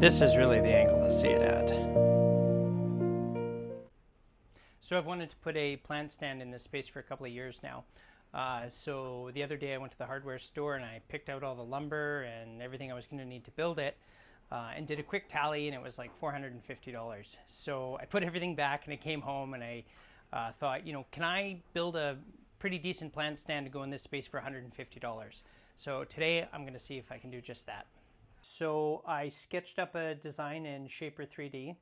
This is really the angle to see it at. So I've wanted to put a plant stand in this space for a couple of years now. So the other day I went to the hardware store and I picked out all the lumber and everything I was going to need to build it, and did a quick tally, and it was like $450. So I put everything back and I came home and I thought, you know, can I build a pretty decent plant stand to go in this space for $150? So today I'm going to see if I can do just that. So I sketched up a design in Shaper 3D.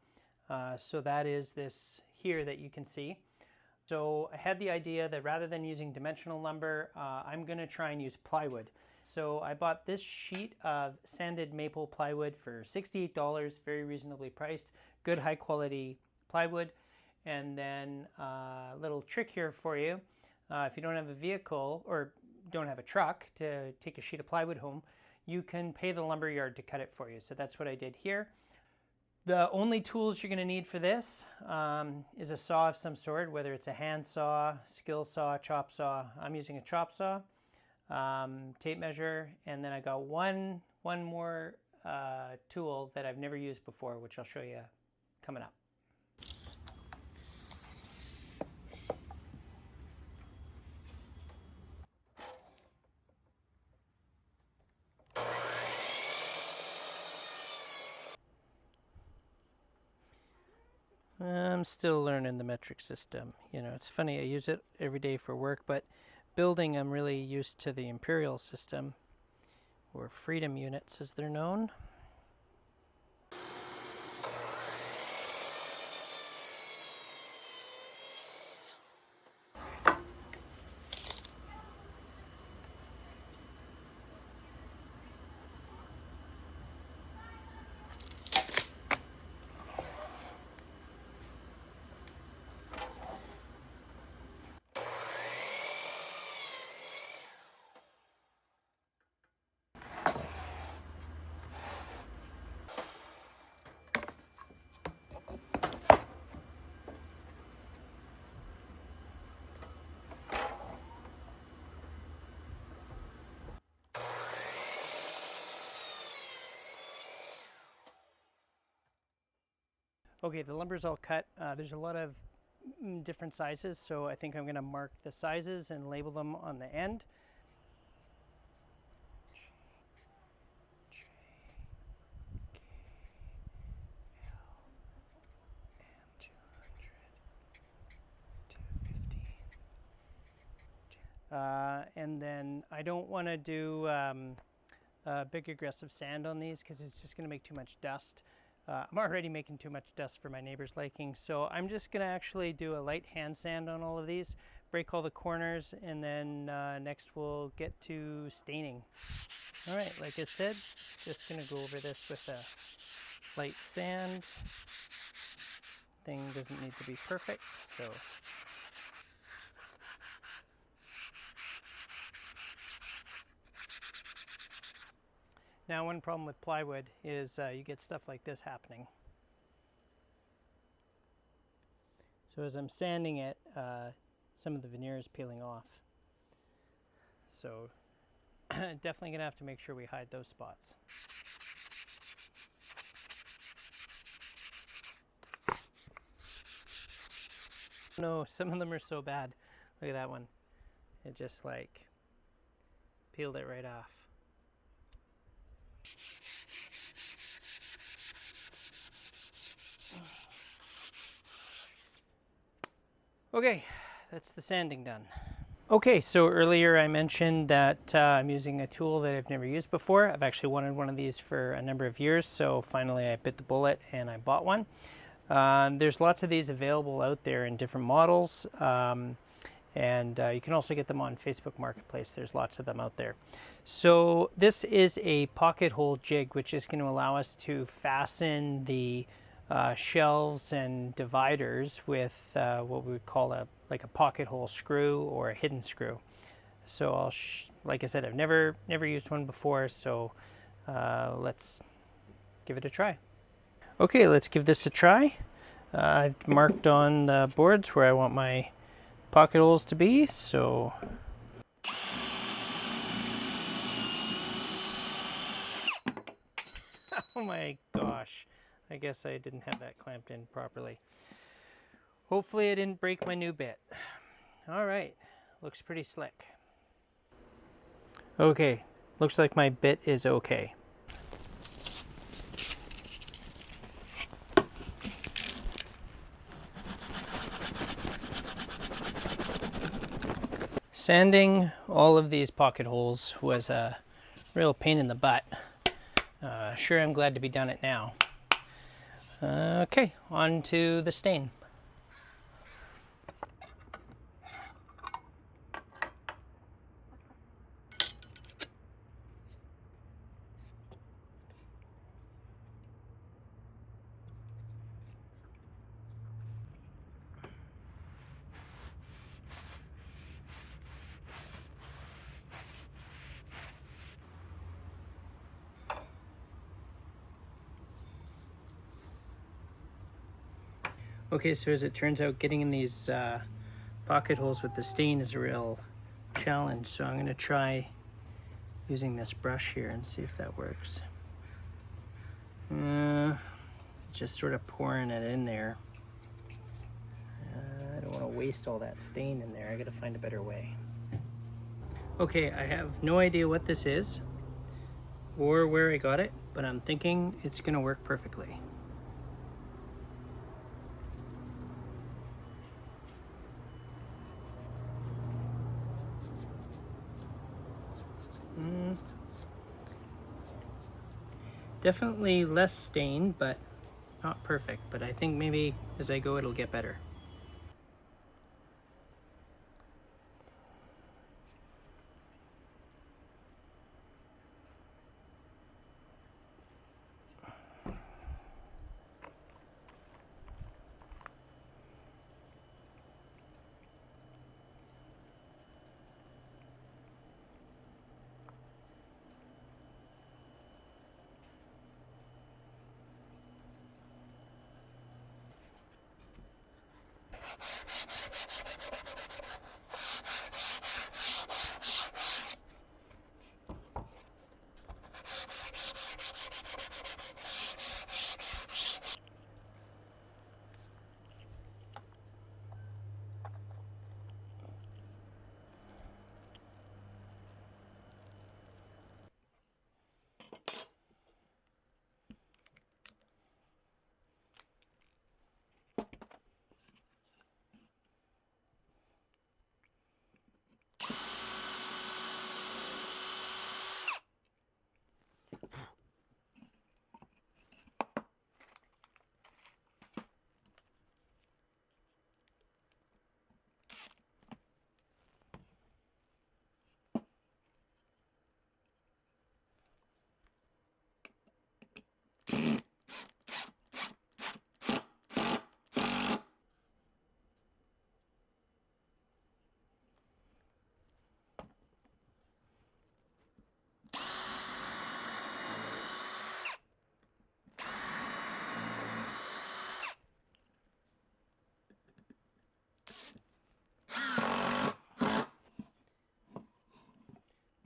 So that is this here that you can see. So I had the idea that rather than using dimensional lumber, I'm going to try and use plywood. So I bought this sheet of sanded maple plywood for $68, very reasonably priced, good high quality plywood. And then a little trick here for you. If you don't have a vehicle or don't have a truck to take a sheet of plywood home, you can pay the lumber yard to cut it for you. So that's what I did here. The only tools you're going to need for this is a saw of some sort, whether it's a hand saw, skill saw, chop saw. I'm using a chop saw, tape measure, and then I got one more tool that I've never used before, which I'll show you coming up. I'm still learning the metric system. You know, it's funny, I use it every day for work, but building, I'm really used to the imperial system, or freedom units as they're known. Okay, the lumber's all cut. There's a lot of different sizes, so I think I'm going to mark the sizes and label them on the end. And then I don't want to do big aggressive sand on these because it's just going to make too much dust. I'm already making too much dust for my neighbor's liking, so I'm just going to actually do a light hand sand on all of these, break all the corners, and then next we'll get to staining. All right, like I said, just going to go over this with a light sand. Thing doesn't need to be perfect, so. Now, one problem with plywood is you get stuff like this happening. So as I'm sanding it, some of the veneer is peeling off. So definitely gonna have to make sure we hide those spots. No, some of them are so bad. Look at that one. It just like peeled it right off. Okay, that's the sanding done. Okay, so earlier I mentioned that I'm using a tool that I've never used before. I've actually wanted one of these for a number of years, so finally I bit the bullet and I bought one. There's lots of these available out there in different models, and you can also get them on Facebook Marketplace. There's lots of them out there. So this is a pocket hole jig, which is going to allow us to fasten the shelves and dividers with what we would call like a pocket hole screw or a hidden screw. So like I said, I've never used one before, so let's give it a try. Okay, let's give this a try. I've marked on the boards where I want my pocket holes to be, so Oh my gosh. I guess I didn't have that clamped in properly. Hopefully I didn't break my new bit. All right, looks pretty slick. Okay, looks like my bit is okay. Sanding all of these pocket holes was a real pain in the butt. Sure, I'm glad to be done it now. Okay, on to the stain. Okay, so as it turns out, getting in these pocket holes with the stain is a real challenge. So I'm going to try using this brush here and see if that works. Just sort of pouring it in there. I don't want to waste all that stain in there. I got to find a better way. Okay, I have no idea what this is or where I got it, but I'm thinking it's going to work perfectly. Definitely less stain, but not perfect. But I think maybe as I go it'll get better.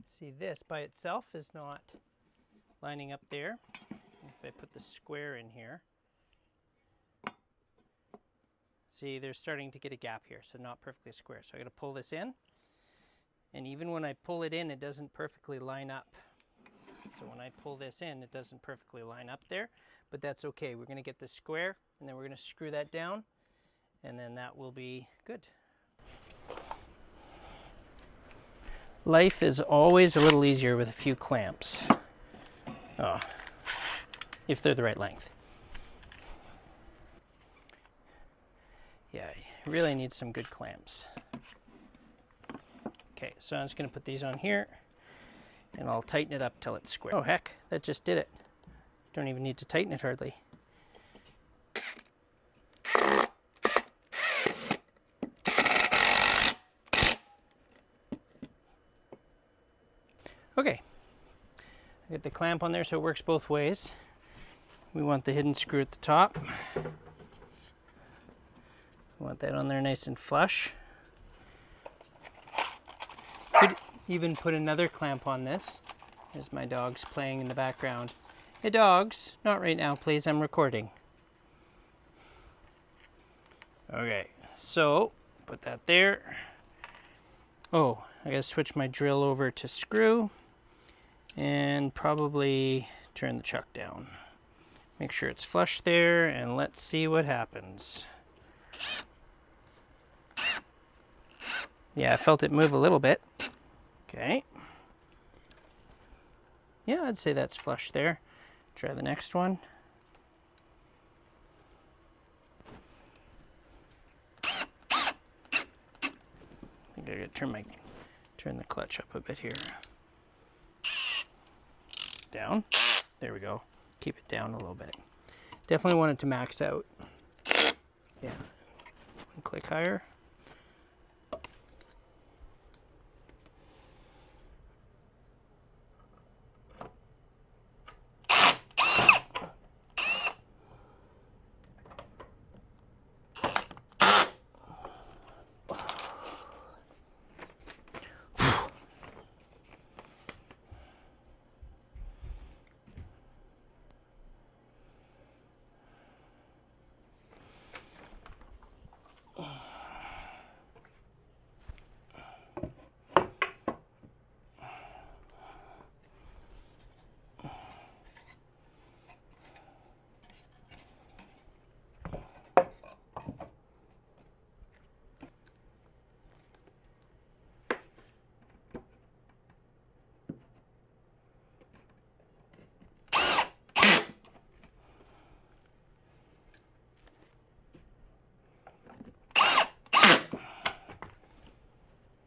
See, this by itself is not lining up there. If I put the square in here, see, they're starting to get a gap here, so not perfectly square. So I got to pull this in, and even when I pull it in, it doesn't perfectly line up. So when I pull this in, it doesn't perfectly line up there, but that's okay. We're going to get this square, and then we're going to screw that down, and then that will be good. Life is always a little easier with a few clamps. Oh, if they're the right length. Yeah, you really need some good clamps. Okay, so I'm just going to put these on here, and I'll tighten it up till it's square. Oh heck, that just did it. Don't even need to tighten it hardly. Okay, I get the clamp on there so it works both ways. We want the hidden screw at the top. We want that on there nice and flush. Could even put another clamp on this. There's my dogs playing in the background. Hey dogs, not right now please, I'm recording. Okay, so put that there. Oh, I gotta switch my drill over to screw and probably turn the chuck down. Make sure it's flush there and let's see what happens. Yeah, I felt it move a little bit. Okay. Yeah, I'd say that's flush there. Try the next one. I think I gotta turn the clutch up a bit here. Down. There we go. Keep it down a little bit. Definitely want it to max out. Yeah. One click higher.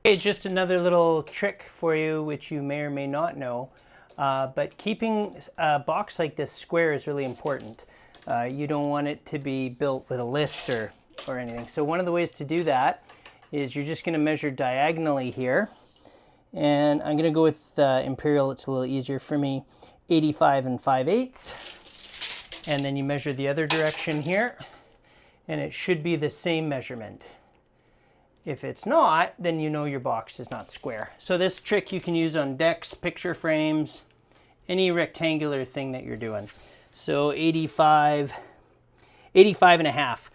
Okay, just another little trick for you, which you may or may not know, but keeping a box like this square is really important. You don't want it to be built with a list or anything. So one of the ways to do that is you're just going to measure diagonally here. And I'm going to go with Imperial, it's a little easier for me, 85 and 5/8. And then you measure the other direction here, and it should be the same measurement. If it's not, then you know your box is not square. So this trick you can use on decks, picture frames, any rectangular thing that you're doing. So 85 and a half.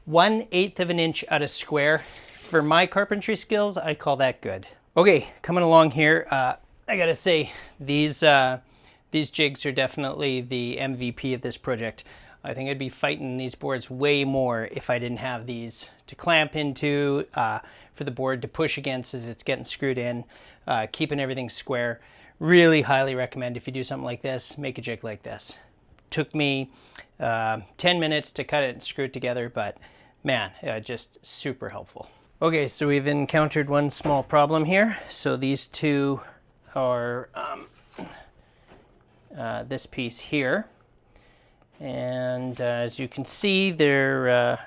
1/8 of an inch out of square. For my carpentry skills, I call that good. Okay, coming along here, I gotta say, these jigs are definitely the MVP of this project. I think I'd be fighting these boards way more if I didn't have these to clamp into, for the board to push against as it's getting screwed in, keeping everything square. Really highly recommend if you do something like this, make a jig like this. Took me 10 minutes to cut it and screw it together, but man, just super helpful. Okay, so we've encountered one small problem here. So these two are this piece here. And as you can see, they're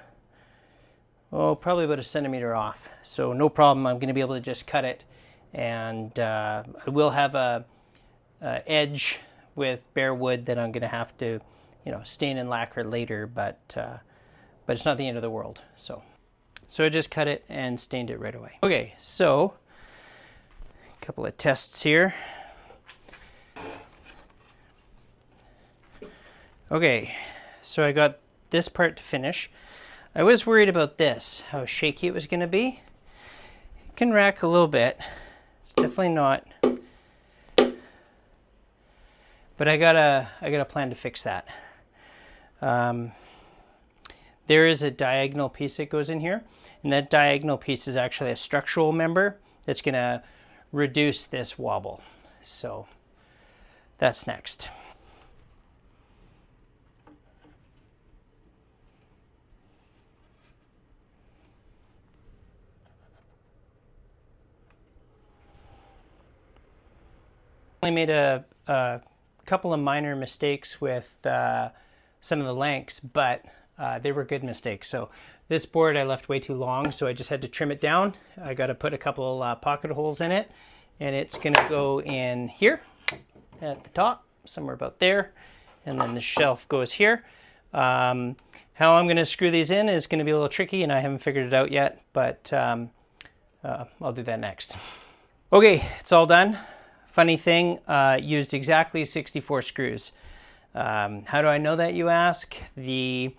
probably about 1 centimeter off. So no problem, I'm going to be able to just cut it. And I will have a edge with bare wood that I'm going to have to, stain and lacquer later, but it's not the end of the world. So I just cut it and stained it right away. Okay, so a couple of tests here. Okay, so I got this part to finish. I was worried about this, how shaky it was going to be. It can rack a little bit. It's definitely not. But I got a plan to fix that. There is a diagonal piece that goes in here, and that diagonal piece is actually a structural member that's going to reduce this wobble. So that's next. I made a couple of minor mistakes with some of the lengths, but they were good mistakes. So this board I left way too long, so I just had to trim it down. I got to put a couple pocket holes in it, and it's going to go in here at the top, somewhere about there, and then the shelf goes here. How I'm going to screw these in is going to be a little tricky, and I haven't figured it out yet, but I'll do that next. Okay, it's all done. Funny thing, used exactly 64 screws. How do I know that, you ask? The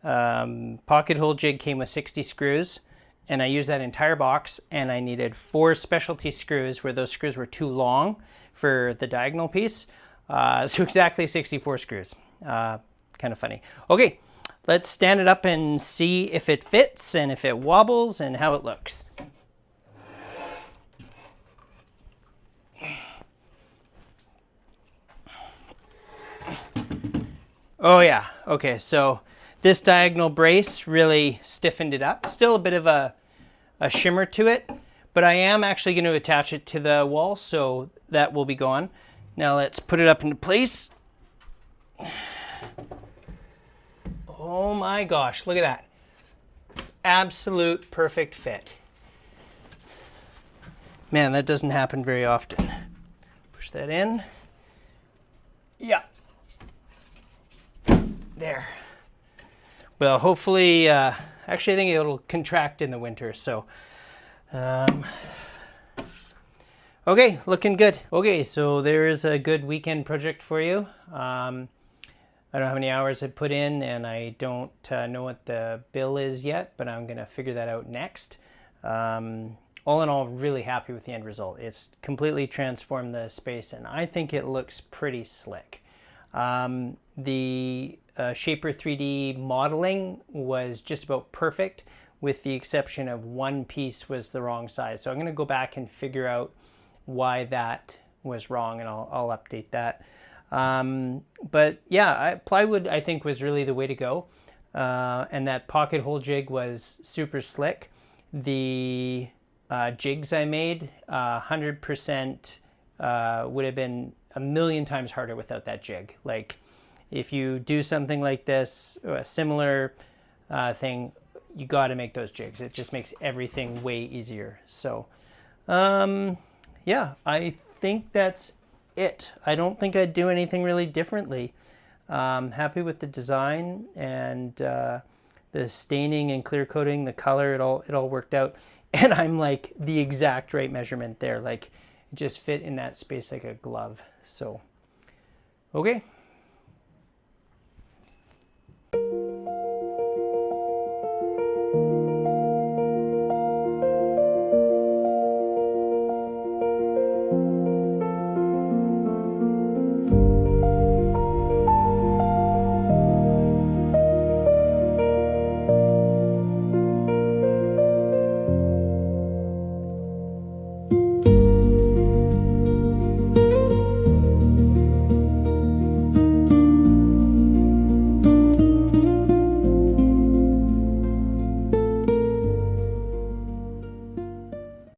pocket hole jig came with 60 screws, and I used that entire box, and I needed 4 specialty screws where those screws were too long for the diagonal piece. So exactly 64 screws. Kind of funny. Okay, let's stand it up and see if it fits and if it wobbles and how it looks. Oh yeah, okay, so this diagonal brace really stiffened it up. Still a bit of a shimmer to it, but I am actually going to attach it to the wall, so that will be gone. Now let's put it up into place. Oh my gosh, look at that. Absolute perfect fit. Man, that doesn't happen very often. Push that in. Yeah. There. Well, hopefully, actually I think it'll contract in the winter, so. Okay, looking good. Okay, so there is a good weekend project for you. I don't know how many hours I put in, and I don't know what the bill is yet, but I'm going to figure that out next. All in all, really happy with the end result. It's completely transformed the space, and I think it looks pretty slick. The Shaper 3D modeling was just about perfect, with the exception of one piece was the wrong size. So I'm going to go back and figure out why that was wrong, and I'll update that. But yeah, plywood I think was really the way to go, and that pocket hole jig was super slick. The jigs I made, 100% would have been a million times harder without that jig. Like, if you do something like this, or a similar thing, you got to make those jigs. It just makes everything way easier. So, yeah, I think that's it. I don't think I'd do anything really differently. Happy with the design and the staining and clear coating, the color, it all worked out. And I'm like the exact right measurement there. Like, it just fit in that space like a glove. So, okay.